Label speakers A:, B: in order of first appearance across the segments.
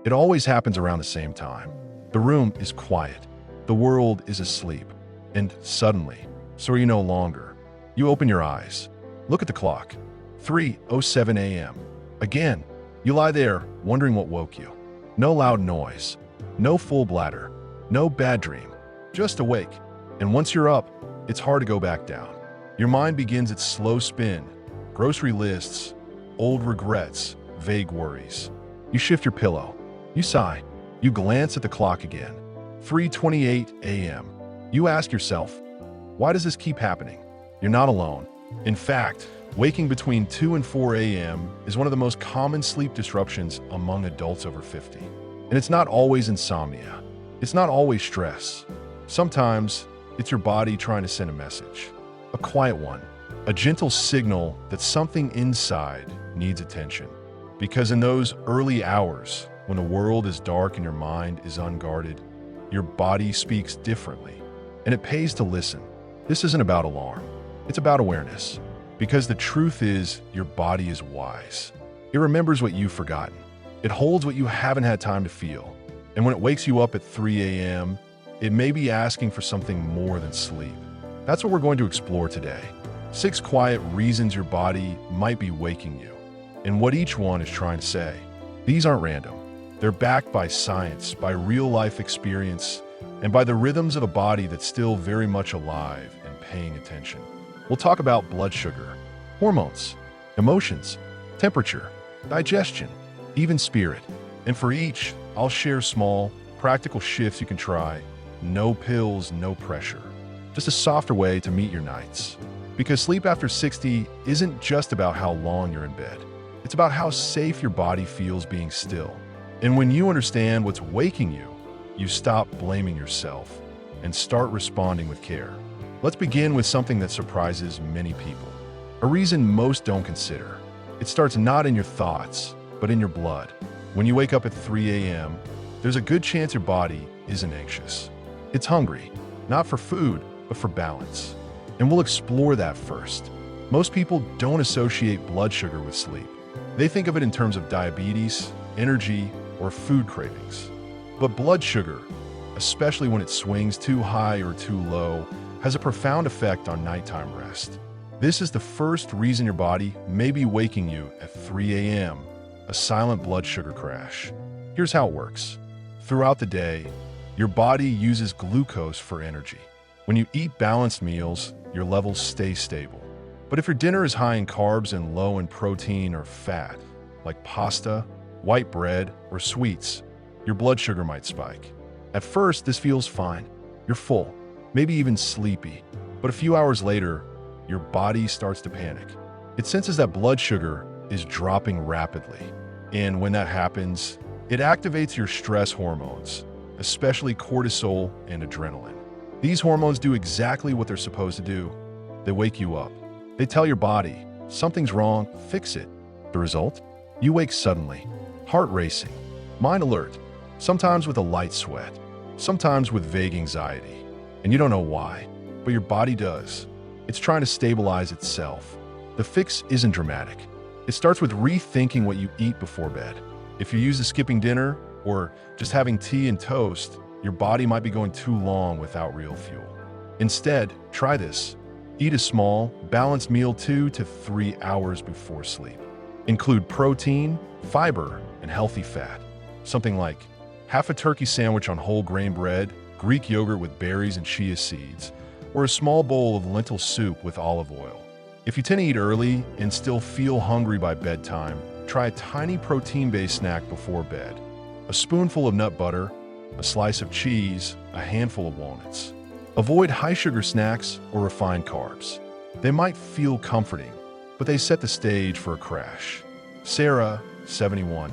A: It always happens around the same time. The room is quiet. The world is asleep. And suddenly, so are you no longer. You open your eyes. Look at the clock. 3:07 a.m. Again, you lie there wondering what woke you. No loud noise. No full bladder. No bad dream. Just awake. And once you're up, it's hard to go back down. Your mind begins its slow spin. Grocery lists, old regrets, vague worries. You shift your pillow. You sigh. You glance at the clock again. 3:28 a.m. You ask yourself, why does this keep happening? You're not alone. In fact, waking between 2 and 4 a.m. is one of the most common sleep disruptions among adults over 50. And it's not always insomnia. It's not always stress. Sometimes it's your body trying to send a message. A quiet one. A gentle signal that something inside needs attention. Because in those early hours, when the world is dark and your mind is unguarded, your body speaks differently. And it pays to listen. This isn't about alarm. It's about awareness. Because the truth is, your body is wise. It remembers what you've forgotten. It holds what you haven't had time to feel. And when it wakes you up at 3 a.m., it may be asking for something more than sleep. That's what we're going to explore today. 6 quiet reasons your body might be waking you, and what each one is trying to say. These aren't random. They're backed by science, by real-life experience, and by the rhythms of a body that's still very much alive and paying attention. We'll talk about blood sugar, hormones, emotions, temperature, digestion, even spirit. And for each, I'll share small, practical shifts you can try. No pills, no pressure. Just a softer way to meet your nights. Because sleep after 60 isn't just about how long you're in bed. It's about how safe your body feels being still. And when you understand what's waking you, you stop blaming yourself and start responding with care. Let's begin with something that surprises many people. A reason most don't consider. It starts not in your thoughts, but in your blood. When you wake up at 3 a.m., there's a good chance your body isn't anxious. It's hungry, not for food, but for balance. And we'll explore that first. Most people don't associate blood sugar with sleep. They think of it in terms of diabetes, energy, or food cravings. But blood sugar, especially when it swings too high or too low, has a profound effect on nighttime rest. This is the first reason your body may be waking you at 3 a.m., a silent blood sugar crash. Here's how it works. Throughout the day, your body uses glucose for energy. When you eat balanced meals, your levels stay stable. But if your dinner is high in carbs and low in protein or fat, like pasta, white bread, or sweets, your blood sugar might spike. At first, this feels fine. You're full, maybe even sleepy. But a few hours later, your body starts to panic. It senses that blood sugar is dropping rapidly. And when that happens, it activates your stress hormones, especially cortisol and adrenaline. These hormones do exactly what they're supposed to do. They wake you up. They tell your body, something's wrong, fix it. The result? You wake suddenly, heart racing, mind alert, sometimes with a light sweat, sometimes with vague anxiety. And you don't know why, but your body does. It's trying to stabilize itself. The fix isn't dramatic. It starts with rethinking what you eat before bed. If you're used to skipping dinner or just having tea and toast, your body might be going too long without real fuel. Instead, try this. Eat a small, balanced meal 2 to 3 hours before sleep. Include protein, fiber, and healthy fat. Something like half a turkey sandwich on whole grain bread, Greek yogurt with berries and chia seeds, or a small bowl of lentil soup with olive oil. If you tend to eat early and still feel hungry by bedtime, try a tiny protein-based snack before bed. A spoonful of nut butter, a slice of cheese, a handful of walnuts. Avoid high-sugar snacks or refined carbs. They might feel comforting, but they set the stage for a crash. Sarah, 71,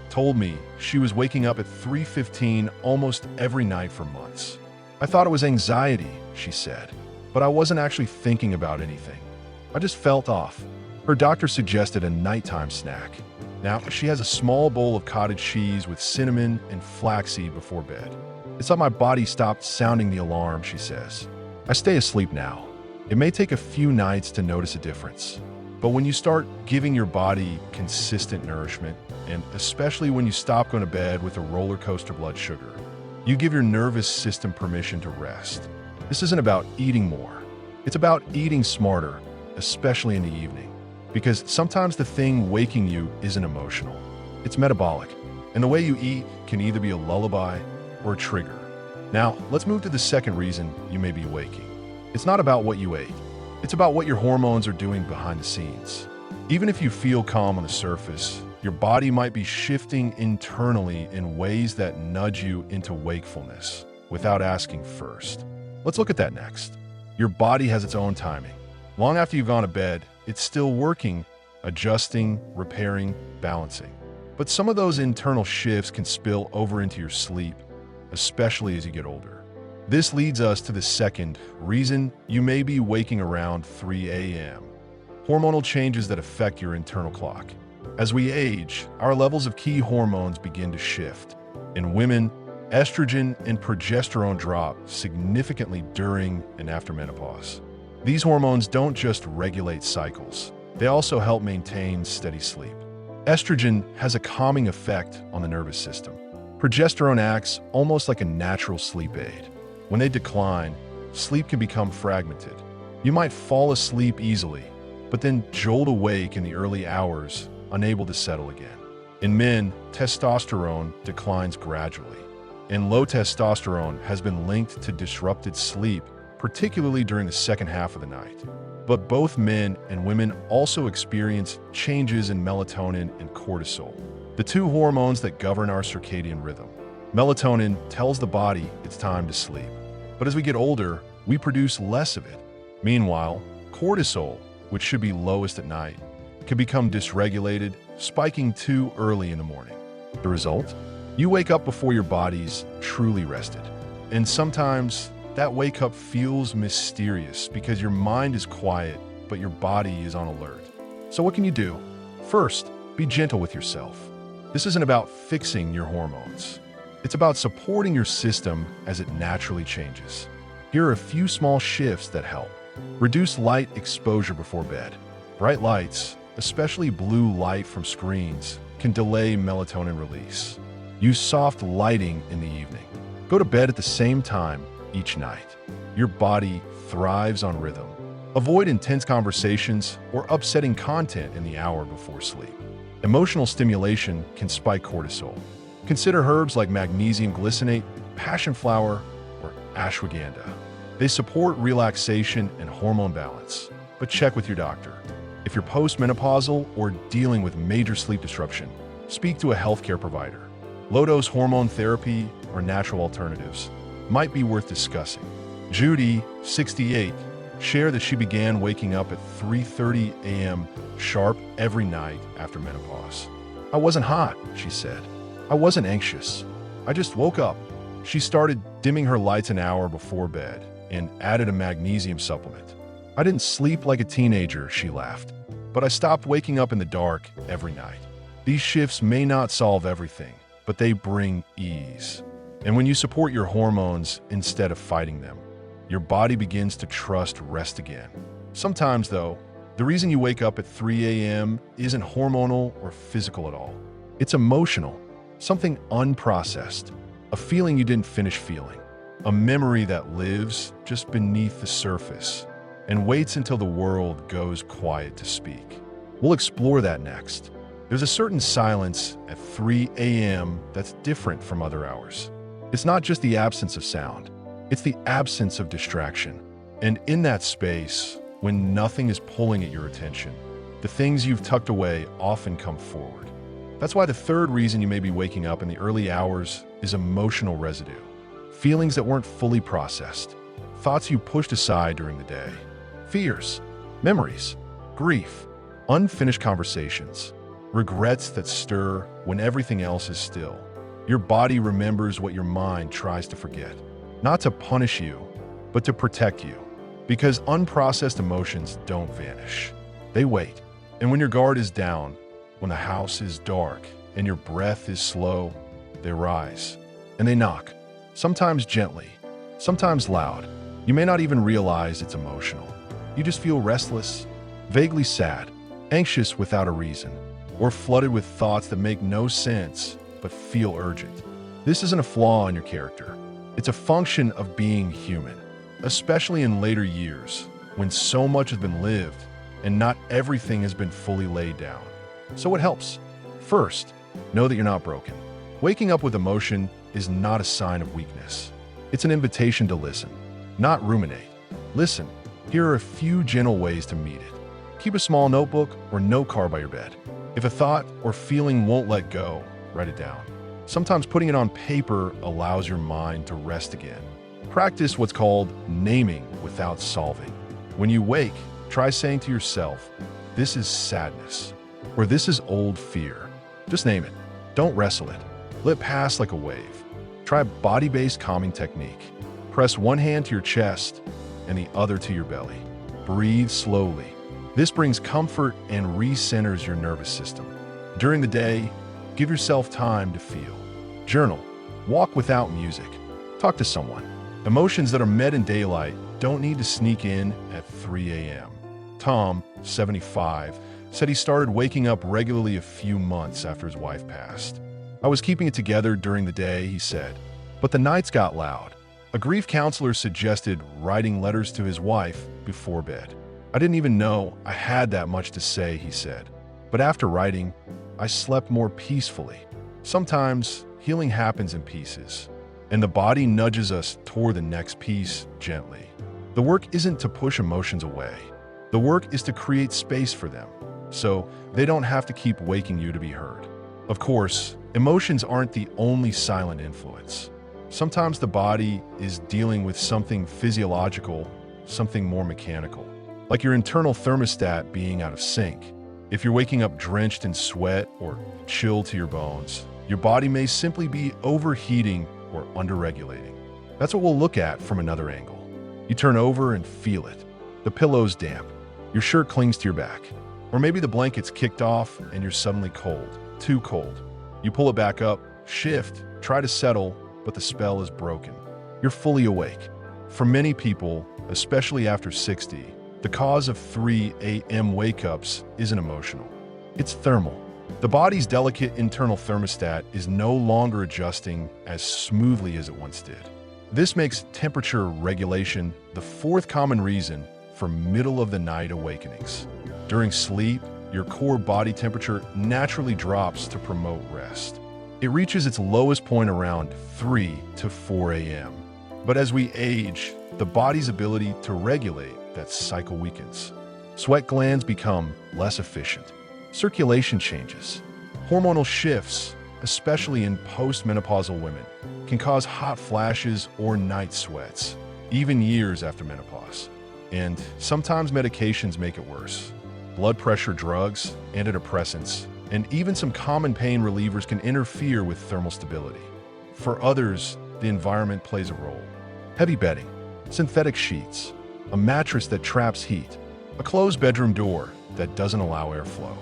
A: told me she was waking up at 3:15 almost every night for months. I thought it was anxiety, she said, but I wasn't actually thinking about anything. I just felt off. Her doctor suggested a nighttime snack. Now, she has a small bowl of cottage cheese with cinnamon and flaxseed before bed. It's like my body stopped sounding the alarm, she says. I stay asleep now. It may take a few nights to notice a difference, but over time, your body starts to But when you start giving your body consistent nourishment, and especially when you stop going to bed with a roller coaster blood sugar, you give your nervous system permission to rest. This isn't about eating more. It's about eating smarter, especially in the evening. Because sometimes the thing waking you isn't emotional. It's metabolic. And the way you eat can either be a lullaby or a trigger. Now, let's move to the second reason you may be waking. It's not about what you ate. It's about what your hormones are doing behind the scenes. Even if you feel calm on the surface, your body might be shifting internally in ways that nudge you into wakefulness without asking first. Let's look at that next. Your body has its own timing. Long after you've gone to bed, it's still working, adjusting, repairing, balancing. But some of those internal shifts can spill over into your sleep, especially as you get older. This leads us to the second reason you may be waking around 3 a.m. Hormonal changes that affect your internal clock. As we age, our levels of key hormones begin to shift. In women, estrogen and progesterone drop significantly during and after menopause. These hormones don't just regulate cycles, they also help maintain steady sleep. Estrogen has a calming effect on the nervous system. Progesterone acts almost like a natural sleep aid. When they decline, sleep can become fragmented. You might fall asleep easily, but then jolt awake in the early hours, unable to settle again. In men, testosterone declines gradually, and low testosterone has been linked to disrupted sleep, particularly during the second half of the night. But both men and women also experience changes in melatonin and cortisol, the two hormones that govern our circadian rhythm. Melatonin tells the body it's time to sleep. But as we get older, we produce less of it. Meanwhile, cortisol, which should be lowest at night, can become dysregulated, spiking too early in the morning. The result? You wake up before your body's truly rested. And sometimes that wake up feels mysterious because your mind is quiet, but your body is on alert. So what can you do? First, be gentle with yourself. This isn't about fixing your hormones. It's about supporting your system as it naturally changes. Here are a few small shifts that help. Reduce light exposure before bed. Bright lights, especially blue light from screens, can delay melatonin release. Use soft lighting in the evening. Go to bed at the same time each night. Your body thrives on rhythm. Avoid intense conversations or upsetting content in the hour before sleep. Emotional stimulation can spike cortisol. Consider herbs like magnesium glycinate, passion flower, or ashwagandha. They support relaxation and hormone balance, but check with your doctor. If you're postmenopausal or dealing with major sleep disruption, speak to a healthcare provider. Low-dose hormone therapy or natural alternatives might be worth discussing. Judy, 68, shared that she began waking up at 3:30 a.m. sharp every night after menopause. I wasn't hot, she said. I wasn't anxious. I just woke up. She started dimming her lights an hour before bed and added a magnesium supplement. I didn't sleep like a teenager, she laughed, but I stopped waking up in the dark every night. These shifts may not solve everything, but they bring ease. And when you support your hormones instead of fighting them, your body begins to trust rest again. Sometimes, though, the reason you wake up at 3 a.m. isn't hormonal or physical at all. It's emotional. Something unprocessed, a feeling you didn't finish feeling, a memory that lives just beneath the surface and waits until the world goes quiet to speak. We'll explore that next. There's a certain silence at 3 a.m. that's different from other hours. It's not just the absence of sound, it's the absence of distraction. And in that space, when nothing is pulling at your attention, the things you've tucked away often come forward. That's why the third reason you may be waking up in the early hours is emotional residue. Feelings that weren't fully processed, thoughts you pushed aside during the day, fears, memories, grief, unfinished conversations, regrets that stir when everything else is still. Your body remembers what your mind tries to forget, not to punish you, but to protect you. Because unprocessed emotions don't vanish. They wait. And when your guard is down, when the house is dark and your breath is slow, they rise and they knock, sometimes gently, sometimes loud. You may not even realize it's emotional. You just feel restless, vaguely sad, anxious without a reason, or flooded with thoughts that make no sense but feel urgent. This isn't a flaw in your character. It's a function of being human, especially in later years when so much has been lived and not everything has been fully laid down. So what helps? First, know that you're not broken. Waking up with emotion is not a sign of weakness. It's an invitation to listen, not ruminate. Listen, here are a few gentle ways to meet it. Keep a small notebook or note card by your bed. If a thought or feeling won't let go, write it down. Sometimes putting it on paper allows your mind to rest again. Practice what's called naming without solving. When you wake, try saying to yourself, "This is sadness," or "This is old fear." Just name it. Don't wrestle it. Let it pass like a wave. Try a body-based calming technique. Press one hand to your chest and the other to your belly. Breathe slowly. This brings comfort and recenters your nervous system. During the day, give yourself time to feel. Journal. Walk without music. Talk to someone. Emotions that are met in daylight don't need to sneak in at 3 a.m. Tom, 75, said he started waking up regularly a few months after his wife passed. "I was keeping it together during the day," he said, "but the nights got loud." A grief counselor suggested writing letters to his wife before bed. "I didn't even know I had that much to say," he said. "But after writing, I slept more peacefully." Sometimes healing happens in pieces, and the body nudges us toward the next piece gently. The work isn't to push emotions away. The work is to create space for them, so they don't have to keep waking you to be heard. Of course, emotions aren't the only silent influence. Sometimes the body is dealing with something physiological, something more mechanical, like your internal thermostat being out of sync. If you're waking up drenched in sweat or chilled to your bones, your body may simply be overheating or underregulating. That's what we'll look at from another angle. You turn over and feel it. The pillow's damp. Your shirt clings to your back. Or maybe the blanket's kicked off and you're suddenly cold, too cold. You pull it back up, shift, try to settle, but the spell is broken. You're fully awake. For many people, especially after 60, the cause of 3 a.m. wake-ups isn't emotional. It's thermal. The body's delicate internal thermostat is no longer adjusting as smoothly as it once did. This makes temperature regulation the fourth common reason for middle-of-the-night awakenings. During sleep, your core body temperature naturally drops to promote rest. It reaches its lowest point around 3 to 4 a.m. But as we age, the body's ability to regulate that cycle weakens. Sweat glands become less efficient. Circulation changes. Hormonal shifts, especially in postmenopausal women, can cause hot flashes or night sweats, even years after menopause. And sometimes medications make it worse. Blood pressure drugs, antidepressants, and even some common pain relievers can interfere with thermal stability. For others, the environment plays a role. Heavy bedding, synthetic sheets, a mattress that traps heat, a closed bedroom door that doesn't allow airflow.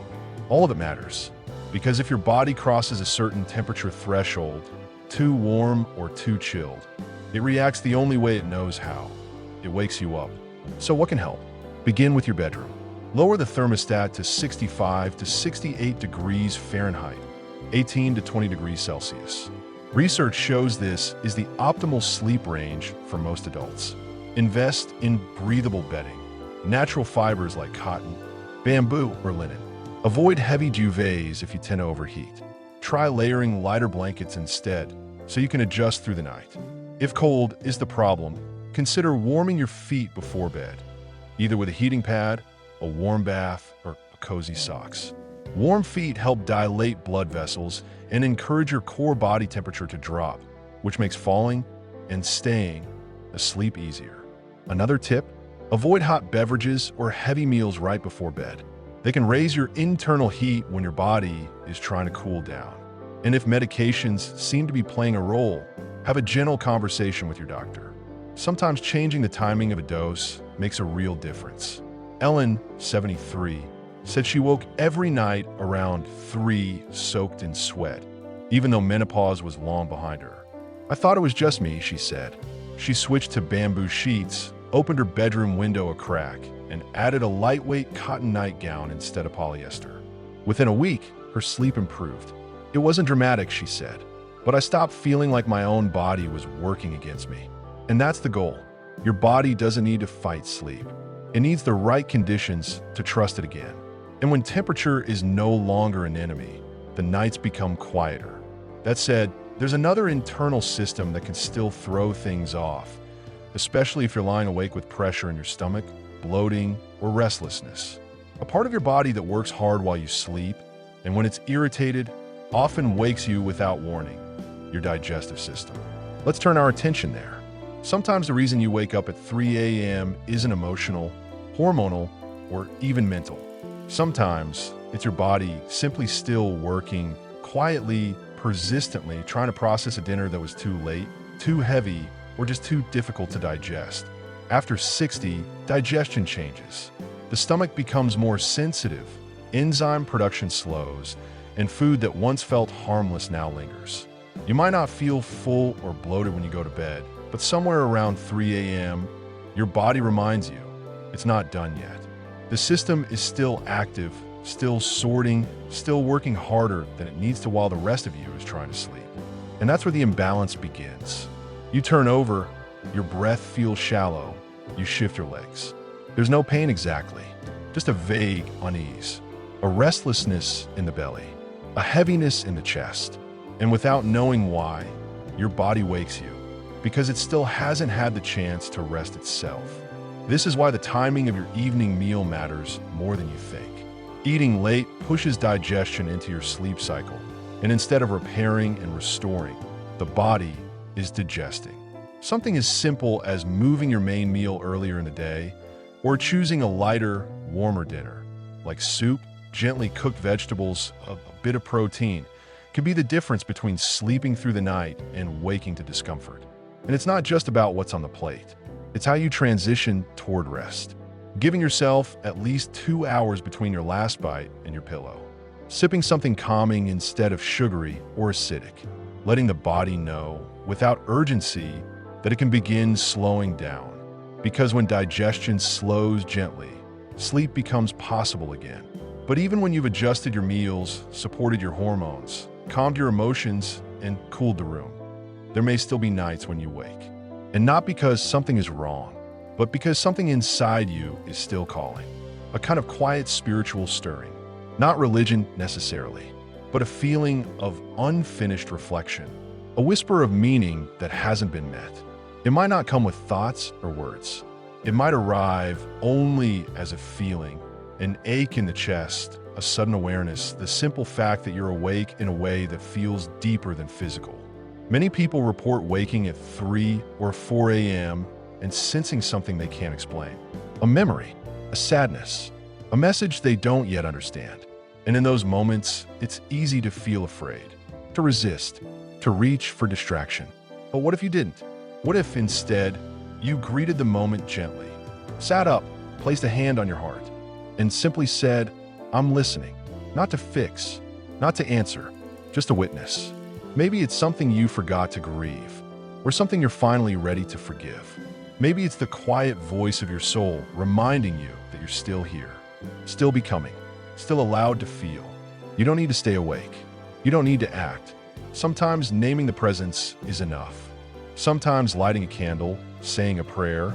A: All of it matters, because if your body crosses a certain temperature threshold, too warm or too chilled, it reacts the only way it knows how. It wakes you up. So what can help? Begin with your bedroom. Lower the thermostat to 65 to 68 degrees Fahrenheit, 18 to 20 degrees Celsius. Research shows this is the optimal sleep range for most adults. Invest in breathable bedding, natural fibers like cotton, bamboo, or linen. Avoid heavy duvets if you tend to overheat. Try layering lighter blankets instead so you can adjust through the night. If cold is the problem, consider warming your feet before bed, either with a heating pad, a warm bath, or cozy socks. Warm feet help dilate blood vessels and encourage your core body temperature to drop, which makes falling and staying asleep easier. Another tip, avoid hot beverages or heavy meals right before bed. They can raise your internal heat when your body is trying to cool down. And if medications seem to be playing a role, have a gentle conversation with your doctor. Sometimes changing the timing of a dose makes a real difference. Ellen, 73, said she woke every night around 3 soaked in sweat, even though menopause was long behind her. "I thought it was just me," she said. She switched to bamboo sheets, opened her bedroom window a crack, and added a lightweight cotton nightgown instead of polyester. Within a week, her sleep improved. It wasn't dramatic, she said, but I stopped feeling like my own body was working against me. And that's the goal. Your body doesn't need to fight sleep. It needs the right conditions to trust it again. And when temperature is no longer an enemy, the nights become quieter. That said, there's another internal system that can still throw things off, especially if you're lying awake with pressure in your stomach, bloating, or restlessness. A part of your body that works hard while you sleep, and when it's irritated, often wakes you without warning: your digestive system. Let's turn our attention there. Sometimes the reason you wake up at 3 a.m. isn't emotional, hormonal, or even mental. Sometimes it's your body simply still working quietly, persistently, trying to process a dinner that was too late, too heavy, or just too difficult to digest. After 60, digestion changes. The stomach becomes more sensitive, enzyme production slows, and food that once felt harmless now lingers. You might not feel full or bloated when you go to bed, but somewhere around 3 a.m., your body reminds you it's not done yet. The system is still active, still sorting, still working harder than it needs to while the rest of you is trying to sleep. And that's where the imbalance begins. You turn over, your breath feels shallow, you shift your legs. There's no pain exactly, just a vague unease, a restlessness in the belly, a heaviness in the chest. And without knowing why, your body wakes you, because it still hasn't had the chance to rest itself. This is why the timing of your evening meal matters more than you think. Eating late pushes digestion into your sleep cycle, and instead of repairing and restoring, the body is digesting. Something as simple as moving your main meal earlier in the day, or choosing a lighter, warmer dinner, like soup, gently cooked vegetables, a bit of protein, can be the difference between sleeping through the night and waking to discomfort. And it's not just about what's on the plate. It's how you transition toward rest, giving yourself at least 2 hours between your last bite and your pillow, sipping something calming instead of sugary or acidic, letting the body know, without urgency, that it can begin slowing down. Because when digestion slows gently, sleep becomes possible again. But even when you've adjusted your meals, supported your hormones, calmed your emotions, and cooled the room, there may still be nights when you wake. And not because something is wrong, but because something inside you is still calling. A kind of quiet spiritual stirring. Not religion necessarily, but a feeling of unfinished reflection. A whisper of meaning that hasn't been met. It might not come with thoughts or words. It might arrive only as a feeling, an ache in the chest, a sudden awareness, the simple fact that you're awake in a way that feels deeper than physical. Many people report waking at 3 or 4 a.m. and sensing something they can't explain. A memory, a sadness, a message they don't yet understand. And in those moments, it's easy to feel afraid, to resist, to reach for distraction. But what if you didn't? What if instead, you greeted the moment gently, sat up, placed a hand on your heart, and simply said, "I'm listening," not to fix, not to answer, just to witness. Maybe it's something you forgot to grieve, or something you're finally ready to forgive. Maybe it's the quiet voice of your soul reminding you that you're still here, still becoming, still allowed to feel. You don't need to stay awake. You don't need to act. Sometimes naming the presence is enough. Sometimes lighting a candle, saying a prayer,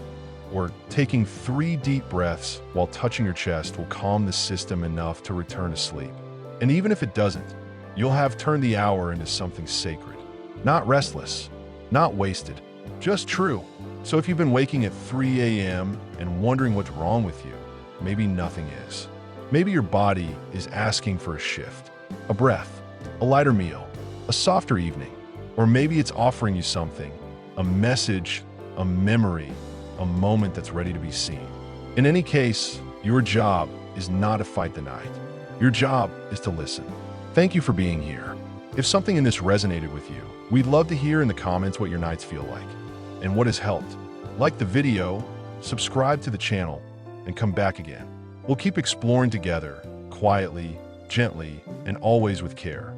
A: or taking 3 deep breaths while touching your chest will calm the system enough to return to sleep. And even if it doesn't, you'll have turned the hour into something sacred. Not restless, not wasted, just true. So if you've been waking at 3 a.m. and wondering what's wrong with you, maybe nothing is. Maybe your body is asking for a shift, a breath, a lighter meal, a softer evening, or maybe it's offering you something, a message, a memory, a moment that's ready to be seen. In any case, your job is not to fight the night. Your job is to listen. Thank you for being here. If something in this resonated with you, we'd love to hear in the comments what your nights feel like and what has helped. Like the video, subscribe to the channel, and come back again. We'll keep exploring together, quietly, gently, and always with care.